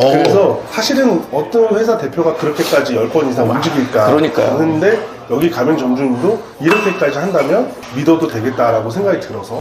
그래서 사실은 어떤 회사 대표가 그렇게까지 10번 이상 움직일까. 그러니까요. 근데 여기 가맹 점주님도 이렇게까지 한다면 믿어도 되겠다라고 생각이 들어서.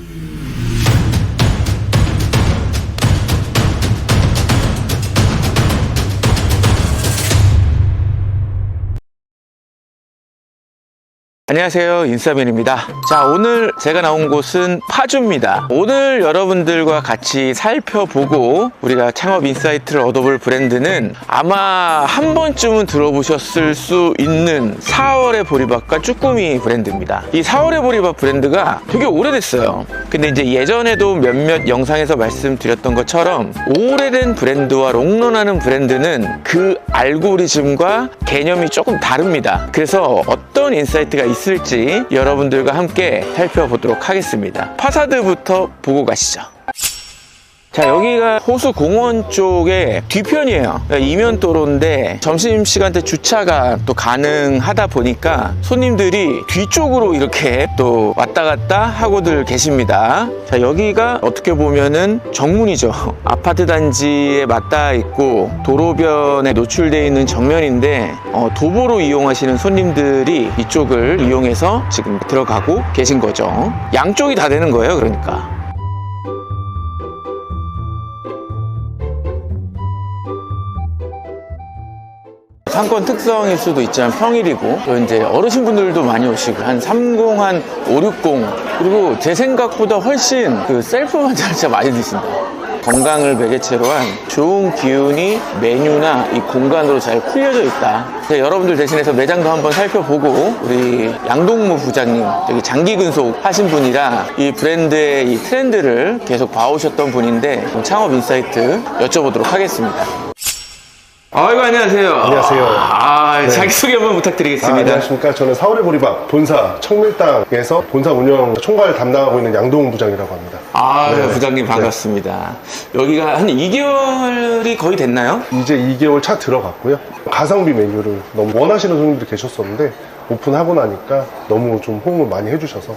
안녕하세요, 인싸맨입니다. 자, 오늘 제가 나온 곳은 파주입니다. 오늘 여러분들과 같이 살펴보고 우리가 창업 인사이트를 얻어볼 브랜드는 아마 한 번쯤은 들어보셨을 수 있는 4월의 보리밥과 쭈꾸미 브랜드입니다. 이 4월의 보리밥 브랜드가 되게 오래됐어요. 근데 이제 예전에도 몇몇 영상에서 말씀드렸던 것처럼 오래된 브랜드와 롱런하는 브랜드는 그 알고리즘과 개념이 조금 다릅니다. 그래서 어떤 인사이트가 있을지 여러분들과 함께 살펴보도록 하겠습니다. 파사드부터 보고 가시죠. 자, 여기가 호수공원 쪽의 뒤편이에요. 이면도로인데 점심시간 때 주차가 또 가능하다 보니까 손님들이 뒤쪽으로 이렇게 또 왔다 갔다 하고들 계십니다. 자, 여기가 어떻게 보면은 정문이죠. 아파트 단지에 맞닿아 있고 도로변에 노출되어 있는 정면인데 도보로 이용하시는 손님들이 이쪽을 이용해서 지금 들어가고 계신 거죠. 양쪽이 다 되는 거예요, 그러니까. 상권 특성일 수도 있지만 평일이고 또 이제 어르신분들도 많이 오시고 한 30, 한 560 그리고 제 생각보다 훨씬 그 셀프 반찬을 진짜 많이 드신다. 건강을 매개체로 한 좋은 기운이 메뉴나 이 공간으로 잘 풀려져 있다. 여러분들 대신해서 매장도 한번 살펴보고 우리 양동무 부장님 여기 장기 근속 하신 분이라 이 브랜드의 이 트렌드를 계속 봐오셨던 분인데 창업 인사이트 여쭤보도록 하겠습니다. 아이고, 안녕하세요. 안녕하세요. 네. 자기소개 한번 부탁드리겠습니다. 안녕하십니까. 저는 4월의 보리밥 본사 청밀당에서 본사 운영 총괄 담당하고 있는 양동훈 부장이라고 합니다. 네. 부장님 반갑습니다. 네. 여기가 한 2개월이 거의 됐나요? 이제 2개월 차 들어갔고요. 가성비 메뉴를 너무 원하시는 손님들이 계셨었는데 오픈하고 나니까 너무 좀 호응을 많이 해주셔서.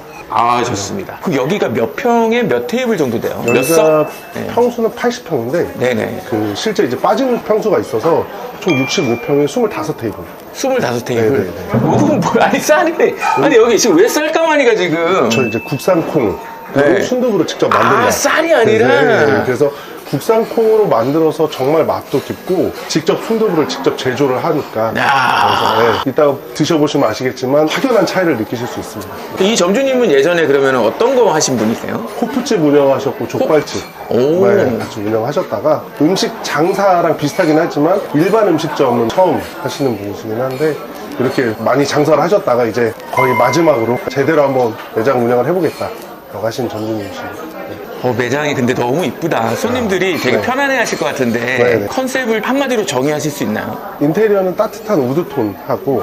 좋습니다. 그럼 여기가 몇 평에 몇 테이블 정도 돼요? 몇 여기가 석? 평수는 80평인데 네네. 그 실제 이제 빠진 평수가 있어서 총 65평에 25테이블. 25테이블? 아니, 싸네. 아니, 여기 지금 왜 쌀가마니가 지금? 저 이제 국산 콩, 네. 순두부로 직접 만든다. 쌀이 아니라? 네. 그래서 국산 콩으로 만들어서 정말 맛도 깊고 직접 순두부를 직접 제조를 하니까 그래서 이따가 드셔보시면 아시겠지만 확연한 차이를 느끼실 수 있습니다. 이 점주님은 예전에 그러면 어떤 거 하신 분이세요? 호프집 운영하셨고 족발집 같이 운영하셨다가 음식 장사랑 비슷하긴 하지만 일반 음식점은 처음 하시는 분이시긴 한데 이렇게 많이 장사를 하셨다가 이제 거의 마지막으로 제대로 한번 매장 운영을 해보겠다라고 하신 점주님이십니다. 매장이 근데 너무 이쁘다. 손님들이 되게 편안해 하실 것 같은데 컨셉을 한마디로 정의하실 수 있나요? 인테리어는 따뜻한 우드톤하고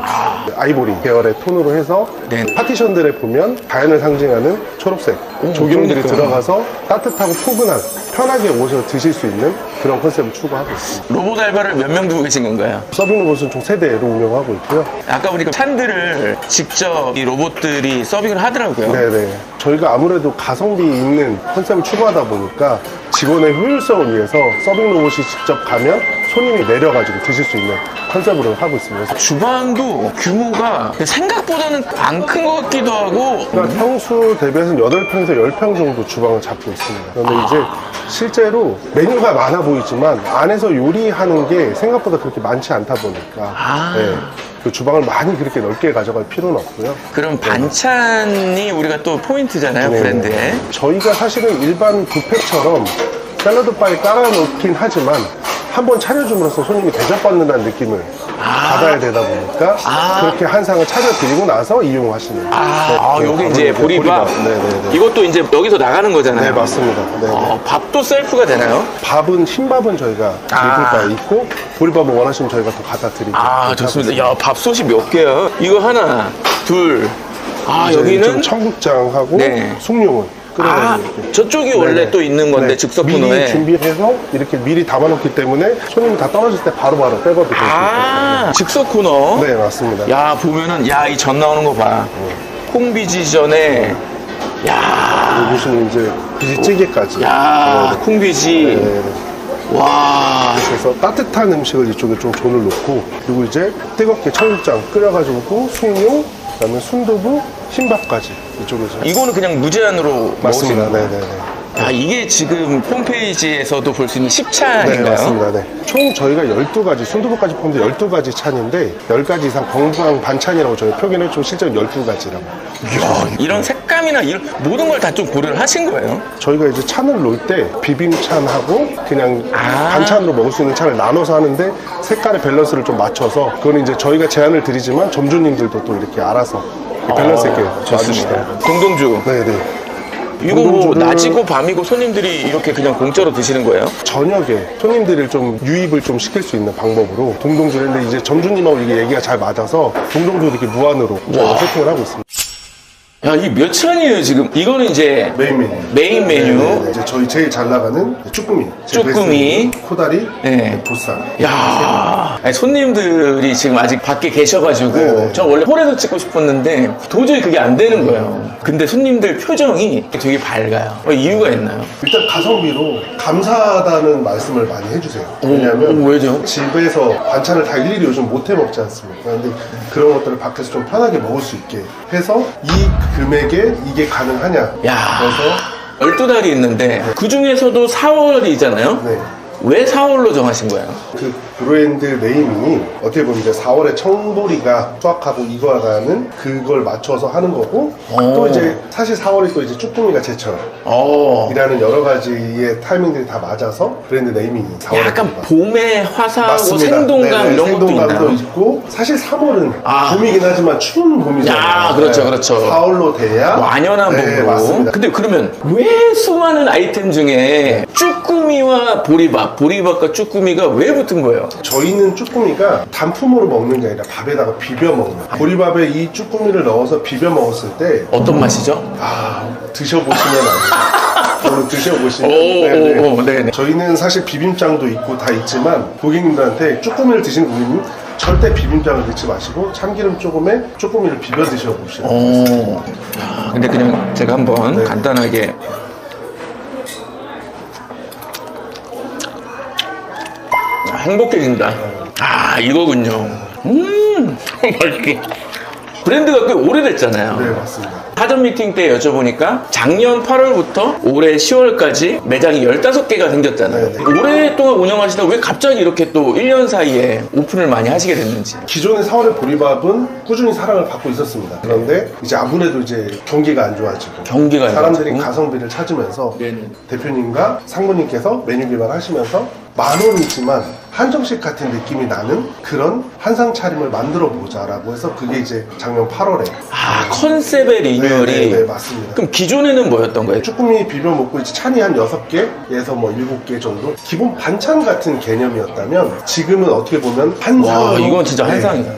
아이보리 계열의 톤으로 해서 파티션들에 보면 자연을 상징하는 초록색 조경들이 들어가서 따뜻하고 포근한 편하게 오셔서 드실 수 있는 그런 컨셉을 추구하고 있습니다. 로봇 알바를 몇 명 두고 계신 건가요? 서빙 로봇은 총 3대로 운영하고 있고요. 아까 보니까 찬들을 직접 이 로봇들이 서빙을 하더라고요. 네네. 저희가 아무래도 가성비 있는 컨셉을 추구하다 보니까 직원의 효율성을 위해서 서빙 로봇이 직접 가면 손님이 내려가지고 드실 수 있는 컨셉으로 하고 있습니다. 주방도 규모가 생각보다는 안 큰 것 같기도 하고 그러니까 평수 대비해서 8평에서 10평 정도 주방을 잡고 있습니다. 그런데 이제 실제로 메뉴가 많아 보이지만 안에서 요리하는 게 생각보다 그렇게 많지 않다 보니까 그 주방을 많이 그렇게 넓게 가져갈 필요는 없고요. 그럼 반찬이 우리가 또 포인트잖아요, 브랜드에. 저희가 사실은 일반 뷔페처럼 샐러드 바에 깔아놓긴 하지만 한번 차려줌으로써 손님이 대접받는다는 느낌을 받아야 되다 보니까 그렇게 한 상을 차려드리고 나서 이용하시는 요게 이제 보리밥. 이것도 이제 여기서 나가는 거잖아요. 네, 맞습니다. 밥도 셀프가 되나요? 밥은 흰밥은 저희가 리필 바에 있고 보리밥을 원하시면 저희가 또 갖다 드리고. 좋습니다. 야, 밥솥이 몇 개야? 이거 하나, 둘. 여기는 청국장하고 숭늉은 저쪽이 원래 또 있는 건데 즉석 코너에 미리 준비해서 이렇게 미리 담아놓기 때문에 손님이 다 떨어질 때 바로바로 빼버도 될 수 있거든요. 즉석 코너. 네, 맞습니다. 야, 보면은 이 전 나오는 거 봐. 콩비지전에 여기 보시면 이제 비지찌개까지. 콩비지. 와. 그래서 따뜻한 음식을 이쪽에 좀 존을 놓고, 그리고 이제 뜨겁게 청국장 끓여가지고 숭늉, 그다음에 순두부, 흰밥까지 이쪽에서. 이거는 그냥 무제한으로 맞습니다. 먹으시는 거예요? 네네네. 아, 이게 지금 홈페이지에서도 볼 수 있는 네, 10찬인가요? 맞습니다. 네. 총 저희가 12가지, 순두부까지 포함해서 12가지 찬인데, 10가지 이상 건강 반찬이라고 저희 표기는 좀 실제로 12가지라고. 이야, 이런 색감이나 이런 모든 걸 다 좀 고려를 하신 거예요? 저희가 이제 찬을 놓을 때 비빔찬하고 그냥 아. 반찬으로 먹을 수 있는 찬을 나눠서 하는데, 색깔의 밸런스를 좀 맞춰서, 그건 이제 저희가 제안을 드리지만 점주님들도 또 이렇게 알아서 밸런스 있게 놔주시더라고요. 동동주. 네네. 이거 뭐 동동주를- 낮이고 밤이고 손님들이 이렇게 그냥 공짜로 드시는 거예요? 저녁에 손님들을 좀 유입을 좀 시킬 수 있는 방법으로 동동주를 했는데, 이제 점주님하고 이게 얘기가 잘 맞아서 동동주 이렇게 무한으로 저희가 세팅을 하고 있습니다. 야, 이게 몇 찬이에요, 지금? 이거는 이제 메인 메뉴. 메인 메뉴. 네네네. 이제 저희 제일 잘 나가는 쭈꾸미. 제 쭈꾸미. 베스트 코다리, 네. 보쌈. 야, 아니, 손님들이 지금 아직 밖에 계셔가지고 네네. 저 원래 홀에서 찍고 싶었는데 도저히 그게 안 되는 거예요. 근데 손님들 표정이 되게 밝아요. 이유가 있나요? 일단 가성비로 감사하다는 말씀을 많이 해주세요. 왜냐하면 왜죠? 집에서 반찬을 다 일일이 요즘 못 해 먹지 않습니까? 근데 그런 것들을 밖에서 좀 편하게 먹을 수 있게 해서 이 금액에 이게 가능하냐. 야, 그래서 12달이 있는데 그 중에서도 4월이잖아요? 네. 왜 4월로 정하신 거예요? 그 브랜드 네이밍이 어떻게 보면 이제 4월에 청보리가 수확하고 익어가는 그걸 맞춰서 하는 거고, 또 이제 사실 4월이 또 이제 쭈꾸미가 제철 어, 이라는 여러 가지의 타이밍들이 다 맞아서 브랜드 네이밍이 4월에 약간 봄의 화사하고 맞습니다. 생동감 네네, 이런 것도 생동감도 있나요? 있고, 사실 3월은 아. 봄이긴 하지만 추운 봄이잖아요. 야, 그렇죠, 그렇죠. 4월로 돼야 완연한 봄으로. 네, 맞습니다. 근데 그러면 왜 수많은 아이템 중에 쭈꾸미와 보리밥, 보리밥과 쭈꾸미가 왜 붙은 거예요? 저희는 쭈꾸미가 단품으로 먹는 게 아니라 밥에다가 비벼 먹는, 보리밥에 이 쭈꾸미를 넣어서 비벼 먹었을 때 어떤 맛이죠? 드셔보시면 아니에요. 오늘 드셔보시면. 오, 네네. 저희는 사실 비빔장도 있고 다 있지만, 고객님들한테 쭈꾸미를 드시는 고객님 절대 비빔장을 넣지 마시고 참기름 조금에 쭈꾸미를 비벼 드셔보시면 오, 근데 그냥 제가 한번 네. 간단하게. 행복해진다. 이거군요. 맛있게. 브랜드가 꽤 오래됐잖아요. 네, 맞습니다. 사전 미팅 때 여쭤보니까 작년 8월부터 올해 10월까지 매장이 15개가 생겼잖아요. 네, 네. 오랫동안 운영하시다 왜 갑자기 이렇게 또 1년 사이에 오픈을 많이 하시게 됐는지. 기존의 4월의 보리밥은 꾸준히 사랑을 받고 있었습니다. 그런데 이제 아무래도 이제 경기가 안 좋아지고 경기가 안 사람들이 좋아지고. 가성비를 찾으면서 네네. 대표님과 상무님께서 메뉴 개발하시면서 10,000원이지만 한정식 같은 느낌이 나는 그런 한상 차림을 만들어 보자라고 해서, 그게 이제 작년 8월에. 컨셉의 리뉴얼이. 네, 맞습니다. 그럼 기존에는 뭐였던 거예요? 쭈꾸미 비벼 먹고 이제 찬이 한 6개에서 뭐 7개 정도 기본 반찬 같은 개념이었다면, 지금은 어떻게 보면 한상으로. 와, 이건 진짜 한상이다.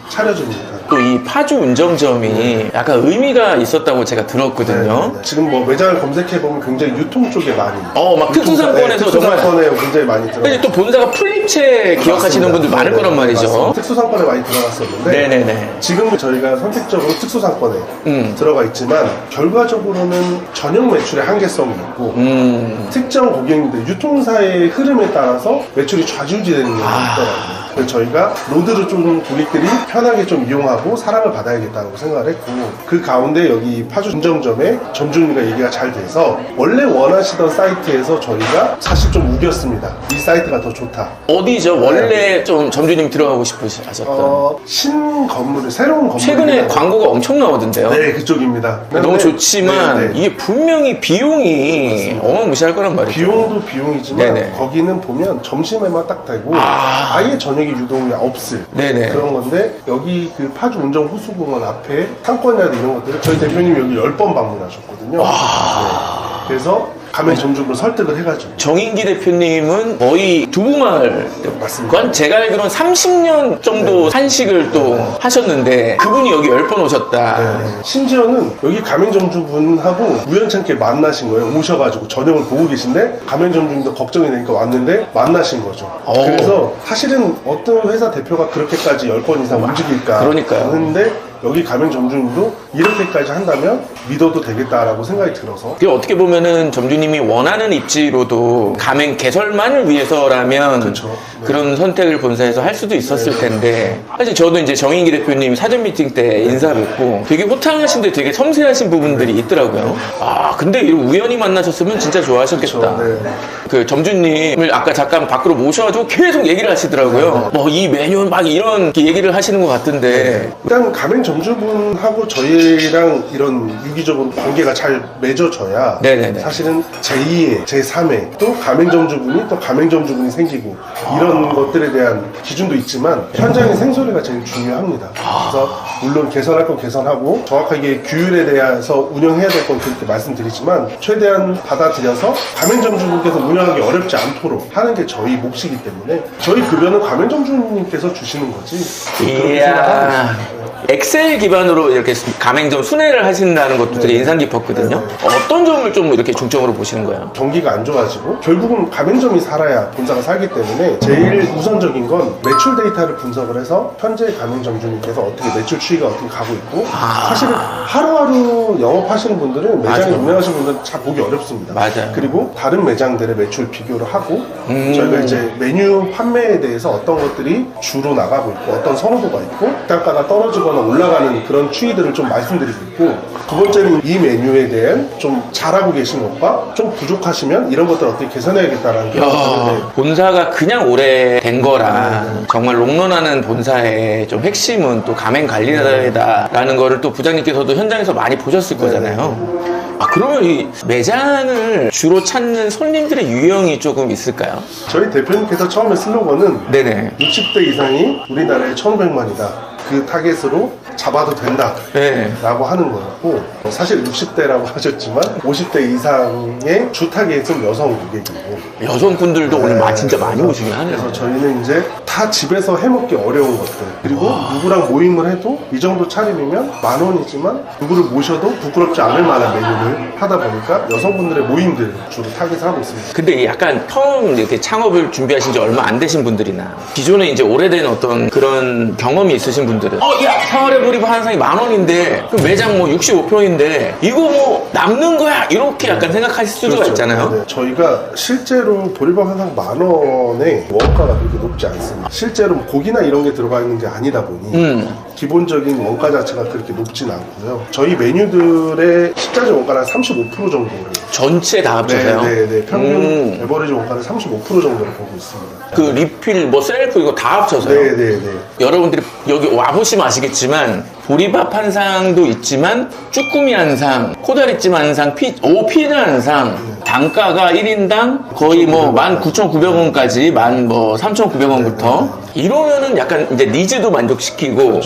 차려줍니다. 또 이 파주 운정점이 약간 의미가 있었다고 제가 들었거든요. 네. 지금 뭐 매장을 검색해보면 굉장히 유통 쪽에 많이. 막 특수상권에서 특수상권에 굉장히 많이 들어갔어요. 근데 또 본사가 풀립체 기억하시는 분들 많을 거란 말이죠. 맞습니다. 특수상권에 많이 들어갔었는데, 네네네. 지금은 저희가 선택적으로 특수상권에 들어가 있지만, 결과적으로는 전용 매출의 한계성이 있고, 특정 고객님들 유통사의 흐름에 따라서 매출이 좌지우지되는 경우가 있더라고요. 그래서 저희가 로드를 좀 고객들이 편하게 좀 이용하고 사랑을 받아야겠다고 생각을 했고, 그 가운데 여기 파주 운정점에 점주님과 얘기가 잘 돼서 원래 원하시던 사이트에서 저희가 사실 좀 우겼습니다. 이 사이트가 더 좋다. 어디죠? 원래 좀 점주님 들어가고 싶으셨던. 신 건물을, 새로운 건물. 최근에 광고가 엄청 나오던데요. 네, 그쪽입니다. 너무 좋지만 네, 네. 이게 분명히 비용이 어마무시할 거란 말이죠. 비용도 비용이지만 네네. 거기는 보면 점심에만 딱 되고 아예 저녁에 유동이 없을 네네. 그런 건데, 여기 그 파주 운정 호수공원 앞에 상권이라든 이런 것들을 저희 대표님 여기 10번 방문하셨거든요. 네. 그래서 가맹점주를 설득을 해가지고. 정인기 대표님은 거의 두부마을. 맞습니다. 그건 제가 알기로는 30년 정도 한식을 또 하셨는데 그분이 여기 10번 오셨다. 네. 심지어는 여기 가맹점주분하고 우연찮게 만나신 거예요. 오셔가지고 저녁을 보고 계신데 가맹점주님도 걱정이 되니까 왔는데 만나신 거죠. 그래서 사실은 어떤 회사 대표가 그렇게까지 10번 이상 움직일까 그러니까요. 했는데, 여기 가맹점주님도 이렇게까지 한다면 믿어도 되겠다라고 생각이 들어서 그게 어떻게 보면은 점주님이 원하는 입지로도 가맹 개설만을 위해서라면 그쵸. 네. 그런 선택을 본사에서 할 수도 있었을 텐데 사실 저도 이제 정인기 대표님 사전 미팅 때 인사 뵙고 되게 호탕하신데 되게 섬세하신 부분들이 있더라고요. 아 근데 이런 우연히 만나셨으면 진짜 좋아하셨겠다. 그쵸, 네. 그 점주님을 아까 잠깐 밖으로 모셔가지고 계속 얘기를 하시더라고요. 뭐 이 메뉴 막 이런 얘기를 하시는 것 같은데 일단 가맹점주분하고 저희랑 이런 유기적으로 관계가 잘 맺어져야 네네네. 사실은 제2회, 제3회 또 가맹점주분이 또 가맹점주분이 생기고 이런 것들에 대한 기준도 있지만 현장의 생소리가 제일 중요합니다. 그래서 물론 개선할 건 개선하고 정확하게 규율에 대해서 운영해야 될 건 그렇게 말씀드리지만 최대한 받아들여서 가맹점주분께서 운영하기 어렵지 않도록 하는 게 저희 몫이기 때문에 저희 급여는 가맹점주님께서 주시는 거지. 그렇게 생각하고 이야. 있습니다. 엑셀 기반으로 이렇게 가맹점 순회를 하신다는 것도 되게 인상 깊었거든요. 어떤 점을 좀 이렇게 중점으로 보시는 거예요? 경기가 안 좋아지고 결국은 가맹점이 살아야 본사가 살기 때문에 제일 우선적인 건 매출 데이터를 분석을 해서 현재 가맹점주님께서 어떻게 매출 추이가 어떻게 가고 있고 사실은 하루하루 영업하시는 분들은 매장에 맞아요. 운영하시는 분들은 잘 보기 어렵습니다. 맞아요. 그리고 다른 매장들의 매출 비교를 하고 저희가 이제 메뉴 판매에 대해서 어떤 것들이 주로 나가고 있고 어떤 선호도가 있고 단가가 떨어지거나 올라가는 그런 추이들을 좀 말씀드리고 있고 두 번째는 이 메뉴에 대한 좀 잘하고 계신 것과 좀 부족하시면 이런 것들을 어떻게 개선해야겠다라는 그런 것들을 본사가 그냥 오래된 거라 정말 롱런하는 본사의 좀 핵심은 또 가맹 관리다라는 거를 또 부장님께서도 현장에서 많이 보셨을 거잖아요. 아 그러면 이 매장을 주로 찾는 손님들의 유형이 조금 있을까요? 저희 대표님께서 처음에 슬로건은 네네. 60대 이상이 우리나라의 1,500만이다. 그 타겟으로 잡아도 된다 네. 라고 하는 거였고 사실 60대라고 하셨지만 50대 이상의 주 타겟은 여성 고객이고 여성분들도 오늘 진짜 많이 오시긴 하네요. 그래서 저희는 이제 다 집에서 해먹기 어려운 것들 그리고 누구랑 모임을 해도 이 정도 차림이면 10,000원이지만 누구를 모셔도 부끄럽지 않을 만한 메뉴를 하다 보니까 여성분들의 모임들 주로 타겟을 하고 있습니다. 근데 약간 처음 이렇게 창업을 준비하신 지 얼마 안 되신 분들이나 기존에 이제 오래된 어떤 그런 경험이 있으신 분들은 야 4월에 보리밥 한 상이 10,000원인데 그 매장 뭐 65평인데 이거 뭐 남는 거야 이렇게 약간 생각하실 수가 그렇죠. 있잖아요. 네, 저희가 실제로 보리밥 한 상 10,000원에 원가가 그렇게 높지 않습니다. 실제로 고기나 이런 게 들어가 있는 게 아니다 보니 기본적인 원가 자체가 그렇게 높진 않고요. 저희 메뉴들의 식자재 원가는 35% 정도를 전체 다 합쳐서요? 네. 평균 에버리지 원가는 35% 정도를 보고 있습니다. 그 리필 뭐 셀프 이거 다 합쳐서요? 네. 여러분들이 여기 와보시면 아시겠지만 보리밥 한 상도 있지만 쭈꾸미 한 상, 코다리찜 한 상, 피자 한 상 단가가 1인당 거의 뭐 19,900원까지 3,900원부터 이러면은 약간 이제 니즈도 만족시키고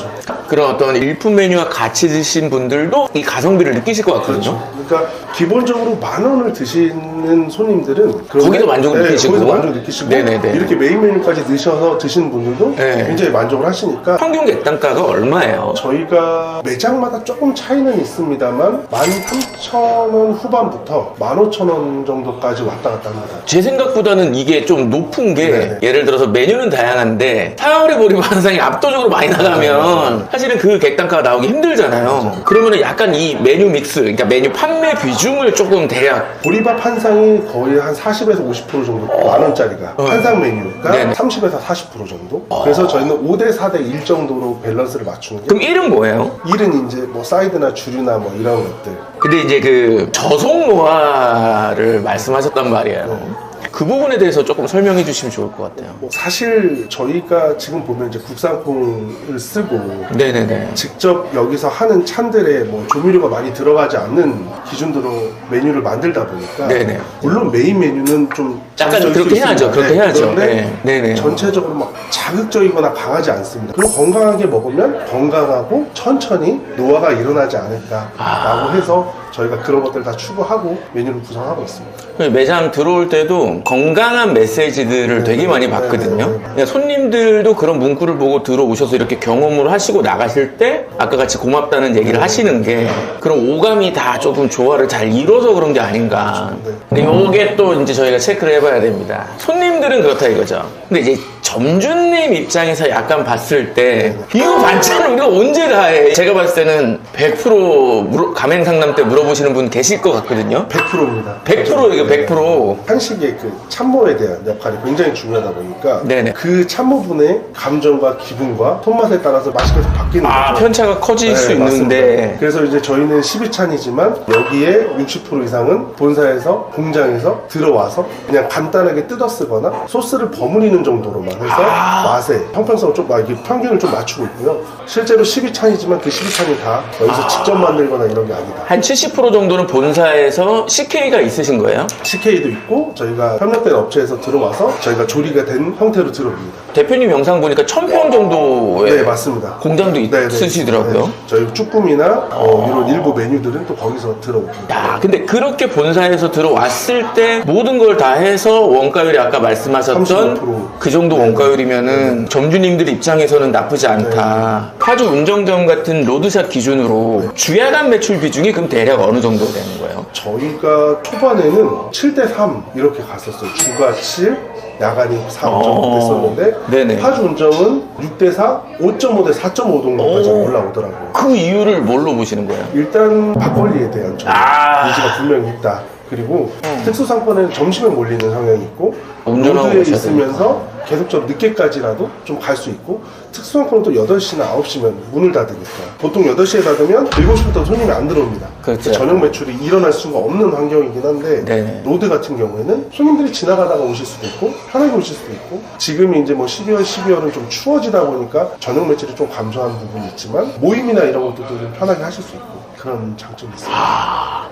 그런 어떤 일품 메뉴와 같이 드신 분들도 이 가성비를 느끼실 것 같거든요. 그러니까 기본적으로 10,000원을 드시는 손님들은 거기도 만족을 느끼시고. 거기도 만족 느끼시고 네네네. 이렇게 메인 메뉴까지 드셔서 드시는 분들도 네. 굉장히 만족을 하시니까 평균 객단가가 얼마예요? 저희가 매장마다 조금 차이는 있습니다만 13,000원 후반부터 15,000원 정도까지 왔다 갔다 합니다. 제 생각보다는 이게 좀 높은 게 네네. 예를 들어서 메뉴는 다양한데 사월에 보리밥 한 상이 압도적으로 많이 나가면 사실은 그 객단가가 나오기 힘들잖아요. 그러면 약간 이 메뉴 믹스, 그러니까 메뉴 판매 비중을 조금 대략 보리밥 한 상이 거의 한 40에서 50% 정도 10,000원짜리가 한 상 메뉴가 네네. 30에서 40% 정도 그래서 저희는 5대 4대 1 정도로 밸런스를 맞추는 게 그럼 1은 뭐예요? 일은 이제 뭐 사이드나 주류나 뭐 이런 것들 근데 이제 그 저속 노화를 말씀하셨단 말이에요. 그 부분에 대해서 조금 설명해 주시면 좋을 것 같아요. 뭐 사실 저희가 지금 보면 이제 국산콩을 쓰고 네네네. 직접 여기서 하는 찬들에 뭐 조미료가 많이 들어가지 않는 기준으로 메뉴를 만들다 보니까 네네. 물론 메인 메뉴는 좀 약간 자극적일 그렇게 수 해야죠. 있습니다. 그렇게 해야죠. 그런데 네. 네네. 전체적으로 막 자극적이거나 강하지 않습니다. 그리고 건강하게 먹으면 건강하고 천천히 노화가 일어나지 않을까라고 해서 저희가 그런 것들 다 추구하고 메뉴를 구성하고 있습니다. 매장 들어올 때도 건강한 메시지들을 되게 많이 봤거든요. 네. 그러니까 손님들도 그런 문구를 보고 들어오셔서 이렇게 경험을 하시고 나가실 때 아까 같이 고맙다는 얘기를 하시는 게 그런 오감이 다 조금 조화를 잘 이뤄서 그런 게 아닌가. 근데 요게 또 이제 저희가 체크를 해봐야 됩니다. 손님들은 그렇다 이거죠. 근데 이제 점주님 입장에서 약간 봤을 때 이거 반찬을 우리가 언제 다 해? 제가 봤을 때는 100% 가맹 상담 때 물어보시는 분 계실 것 같거든요. 100%입니다. 100% 이거 100%. 한식의 그 참모에 대한 역할이 굉장히 중요하다 보니까 네네. 그 참모분의 감정과 기분과 손맛에 따라서 맛이 계속 바뀌는 거죠. 편차가 커질 수 맞습니다. 있는데. 그래서 이제 저희는 12찬이지만 여기에 60% 이상은 본사에서 공장에서 들어와서 그냥 간단하게 뜯어 쓰거나 소스를 버무리는 정도로만 해서 맛에 형평성을 좀 이게 평균을 좀 맞추고 있고요. 실제로 12찬이지만 그 12찬이 다 여기서 직접 만들거나 이런 게 아니다. 한 70% 정도는 본사에서 CK가 있으신 거예요? CK도 있고 저희가 협력된 업체에서 들어와서 저희가 조리가 된 형태로 들어옵니다. 대표님 영상 보니까 1000평 정도의 네, 맞습니다. 공장도 있으시더라고요. 네. 저희 쭈꾸미나 이런 일부 메뉴들은 또 거기서 들어옵니다. 야, 근데 그렇게 본사에서 들어왔을 때 모든 걸 다 해서 원가율이 아까 말씀하셨던 35%. 그 정도 원가율이면은 점주님들 입장에서는 나쁘지 않다. 파주 운정점 같은 로드샵 기준으로 주야간 매출 비중이 그럼 대략 어느 정도 되는 거예요? 저희가 초반에는 7대3 이렇게 갔었어요. 주가 7, 야간이 3 정도 됐었는데 네네. 파주 운정은 6대4, 5.5대 4.5 정도까지 올라오더라고요. 그 이유를 뭘로 보시는 거예요? 일단 막걸리에 대한 니즈가 분명히 있다. 그리고 특수상권에는 점심에 몰리는 성향이 있고 운전하고 로드에 가셔야 있으면서 계속적으로 늦게까지라도 좀 갈 수 있고 특수상권은 또 8시나 9시면 문을 닫으니까 보통 8시에 닫으면 7시부터 손님이 안 들어옵니다. 그렇죠. 저녁 매출이 일어날 수가 없는 환경이긴 한데 네네. 로드 같은 경우에는 손님들이 지나가다가 오실 수도 있고 편하게 오실 수도 있고 지금이 이제 뭐 12월, 12월은 좀 추워지다 보니까 저녁 매출이 좀 감소한 부분이 있지만 모임이나 이런 것들도 좀 편하게 하실 수 있고 그런 장점이 있습니다.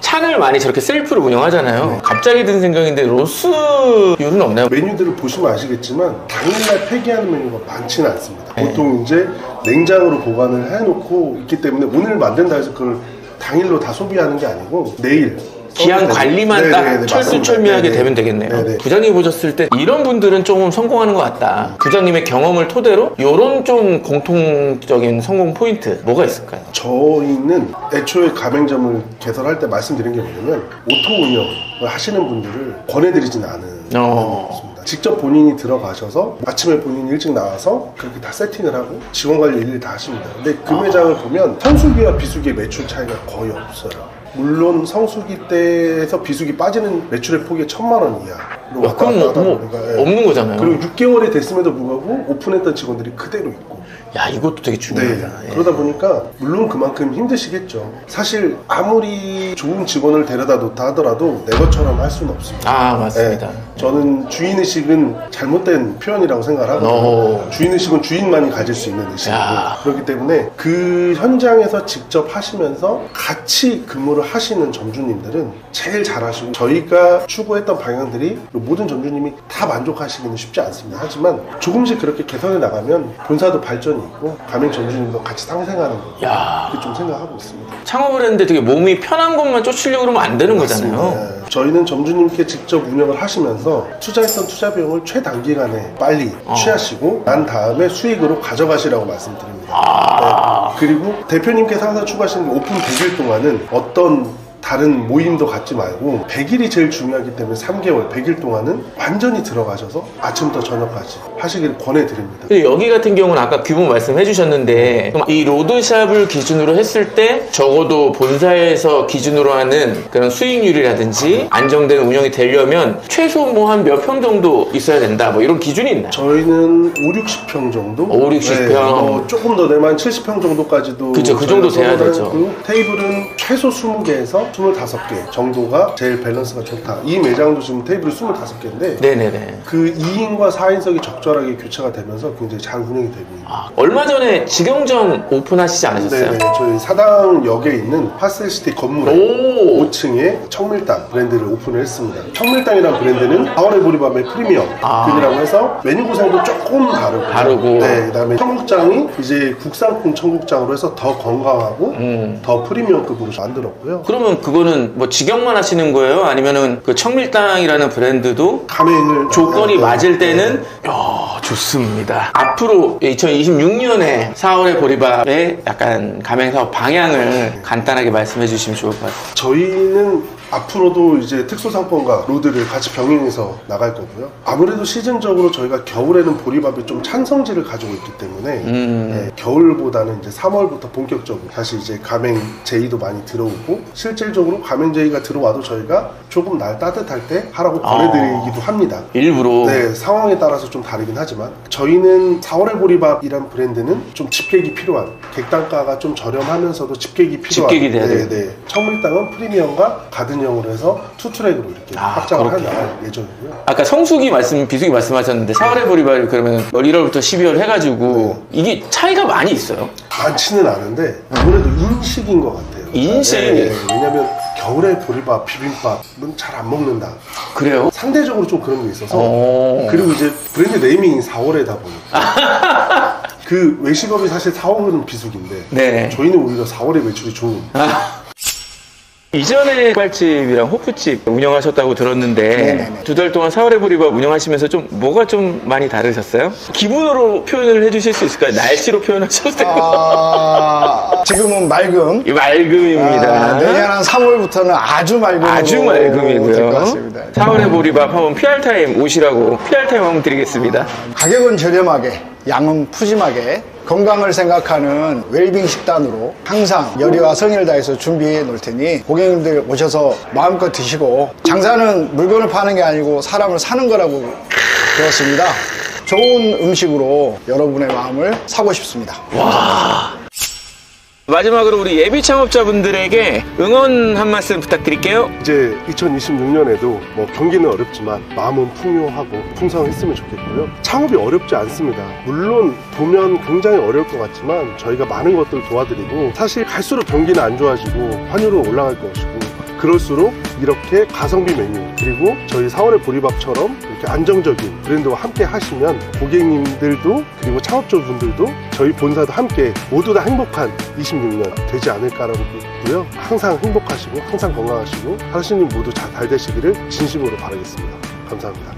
찬을 많이 저렇게 셀프로 운영하잖아요. 갑자기 든 생각인데 로스율은 없나요? 메뉴들을 보시면 아시겠지만 당일날 폐기하는 메뉴가 많지는 않습니다. 보통 이제 냉장으로 보관을 해놓고 있기 때문에 오늘 만든다 해서 그걸 당일로 다 소비하는 게 아니고 내일 기한 관리만 딱 철두철미하게 네네. 되면 되겠네요. 네네. 부장님 보셨을 때 이런 분들은 조금 성공하는 것 같다. 부장님의 경험을 토대로 이런 좀 공통적인 성공 포인트 뭐가 있을까요? 저희는 애초에 가맹점을 개설할 때 말씀드린 게 뭐냐면 오토 운영을 하시는 분들을 권해드리지는 않은 것입니다. 직접 본인이 들어가셔서 아침에 본인이 일찍 나와서 그렇게 다 세팅을 하고 직원 관리 일일이 다 하십니다. 근데 그 매장을 보면 성수기와 비수기의 매출 차이가 거의 없어요. 물론 성수기 때에서 비수기 빠지는 매출의 폭이 1000만 원 이하로 왔다 그럼 갔다 하다 뭐 보니까 없는 거잖아요. 그리고 6개월이 됐음에도 불구하고 오픈했던 직원들이 그대로 있고 야, 이것도 되게 네. 중요하다. 예. 그러다 보니까 물론 그만큼 힘드시겠죠. 사실 아무리 좋은 직원을 데려다 놓다 하더라도 내 것처럼 할 수는 없습니다. 맞습니다. 네. 저는 주인의식은 잘못된 표현이라고 생각을 하거든요. 주인의식은 주인만이 가질 수 있는 의식이고 그렇기 때문에 그 현장에서 직접 하시면서 같이 근무를 하시는 점주님들은 제일 잘하시고 저희가 추구했던 방향들이 모든 점주님이 다 만족하시기는 쉽지 않습니다. 하지만 조금씩 그렇게 개선해 나가면 본사도 발전이 있고 가맹 점주님도 같이 상생하는 거 그렇게 좀 생각하고 있습니다. 창업을 했는데 되게 몸이 편한 것만 쫓으려고 그러면 안 되는 거잖아요. 네. 저희는 점주님께 직접 운영을 하시면서 투자했던 투자 비용을 최단기간에 빨리 취하시고 난 다음에 수익으로 가져가시라고 말씀드립니다. 네. 그리고 대표님께서 항상 추구하시는 게 오픈 100일 동안은 어떤 다른 모임도 갖지 말고 100일이 제일 중요하기 때문에 3개월, 100일 동안은 완전히 들어가셔서 아침부터 저녁까지 하시길 권해드립니다. 근데 여기 같은 경우는 아까 규모 말씀해 주셨는데 그럼 이 로드샵을 기준으로 했을 때 적어도 본사에서 기준으로 하는 그런 수익률이라든지 안정된 운영이 되려면 최소 뭐 한 몇 평 정도 있어야 된다 뭐 이런 기준이 있나요? 저희는 5, 60평 정도? 5, 60평. 뭐 조금 더 되면 70평 정도까지도 그쵸, 그 정도 돼야 저희가 되죠. 선호하고 테이블은 최소 20개에서 25개 정도가 제일 밸런스가 좋다. 이 매장도 지금 테이블이 25개인데 네네네. 그 2인과 4인석이 적절하게 교체가 되면서 굉장히 잘 운영이 되고 있습니다. 얼마 전에 직영점 오픈하시지 않으셨어요? 네네. 저희 사당역에 있는 파셀시티 건물에 오! 5층에 청밀당 브랜드를 오픈을 했습니다. 청밀당이라는 브랜드는 가오레 보리밥의 프리미엄 균이라고 해서 메뉴 구성도 조금 다르고 네, 그다음에 청국장이 이제 국산품 청국장으로 해서 더 건강하고 더 프리미엄급으로 만들었고요. 그러면 그거는 뭐 직영만 하시는 거예요? 아니면은 그 청밀당이라는 브랜드도 가맹을 조건이 네, 맞을 때는 네. 좋습니다. 앞으로 2026년에 4월의 보리밥의 약간 가맹사업 방향을 간단하게 말씀해 주시면 좋을 것 같아요. 저희는 앞으로도 이제 특수상권과 로드를 같이 병행해서 나갈 거고요. 아무래도 시즌적으로 저희가 겨울에는 보리밥이 좀 찬 성질을 가지고 있기 때문에 네, 겨울보다는 이제 3월부터 본격적으로 다시 이제 가맹 제의도 많이 들어오고, 실질적으로 가맹 제의가 들어와도 저희가 조금 날 따뜻할 때 하라고 보내드리기도 합니다. 일부러. 네, 상황에 따라서 좀 다르긴 하지만 저희는 4월의 보리밥이란 브랜드는 좀 집객이 필요한, 객단가가 좀 저렴하면서도 집객이 필요한, 집객이 돼야 돼요. 네. 청밀당은 프리미엄과 가든형으로 해서 투트랙으로 이렇게 확장을 해 나갈 예정이고요. 아까 비수기 말씀하셨는데 4월의 보리밥이 그러면 1월부터 12월 해가지고 이게 차이가 많이 있어요? 많지는 않은데 아무래도 인식인 것 같아요. 인식? 네, 왜냐면 겨울에 보리밥, 비빔밥은 잘 안 먹는다. 그래요? 상대적으로 좀 그런 게 있어서. 그리고 이제 브랜드 네이밍이 4월에다 보니까 그 외식업이 사실 4월은 비수기인데 네. 저희는 오히려 4월에 매출이 좋은. 이전에 족발집이랑 호프집 운영하셨다고 들었는데 네네네. 2달 동안 4월의 보리밥 운영하시면서 좀 뭐가 좀 많이 다르셨어요? 기분으로 표현을 해주실 수 있을까요? 날씨로 표현하셔도 되고. 지금은 맑음. 이 맑음입니다. 내년 한 3월부터는 아주 맑음으로 아주 맑음이고요. 될것 같습니다. 4월의 보리밥 한번 PR타임 오시라고 PR타임 한번 드리겠습니다. 가격은 저렴하게, 양은 푸짐하게, 건강을 생각하는 웰빙 식단으로 항상 열의와 성의를 다해서 준비해 놓을 테니 고객님들 오셔서 마음껏 드시고, 장사는 물건을 파는 게 아니고 사람을 사는 거라고 배웠습니다. 좋은 음식으로 여러분의 마음을 사고 싶습니다. 마지막으로 우리 예비 창업자분들에게 응원 한 말씀 부탁드릴게요. 이제 2026년에도 뭐 경기는 어렵지만 마음은 풍요하고 풍성했으면 좋겠고요. 창업이 어렵지 않습니다. 물론 보면 굉장히 어려울 것 같지만 저희가 많은 것들 도와드리고, 사실 갈수록 경기는 안 좋아지고 환율은 올라갈 것이고, 그럴수록 이렇게 가성비 메뉴, 그리고 저희 4월의 보리밥처럼 이렇게 안정적인 브랜드와 함께 하시면 고객님들도 그리고 창업주분들도 저희 본사도 함께 모두 다 행복한 26년 되지 않을까라고 믿고요. 항상 행복하시고 항상 건강하시고 하시는 모두 잘 되시기를 진심으로 바라겠습니다. 감사합니다.